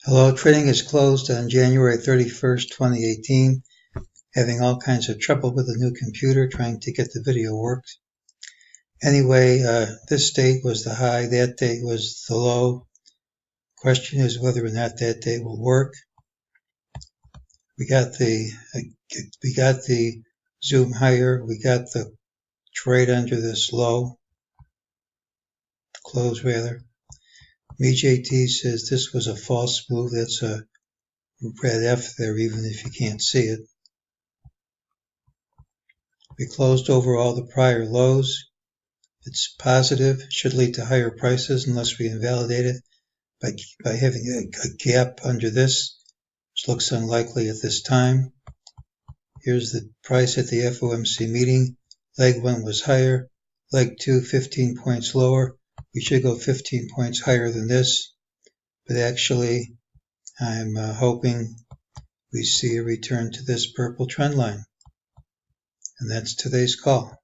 Hello, trading is closed on January 31st, 2018. Having all kinds of trouble with the new computer trying to get the video worked. Anyway, this date was the high, that date was the low. Question is whether or not that date will work. We got the zoom higher, we got the trade under this low, close rather. MEJT says this was a false move. That's a red F there, even if you can't see it. We closed over all the prior lows. It's positive, should lead to higher prices unless we invalidate it by having a gap under this, which looks unlikely at this time. Here's the price at the FOMC meeting. Leg 1 was higher, leg 2 15 points lower. We should go 15 points higher than this, but actually I'm hoping we see a return to this purple trend line. And that's today's call.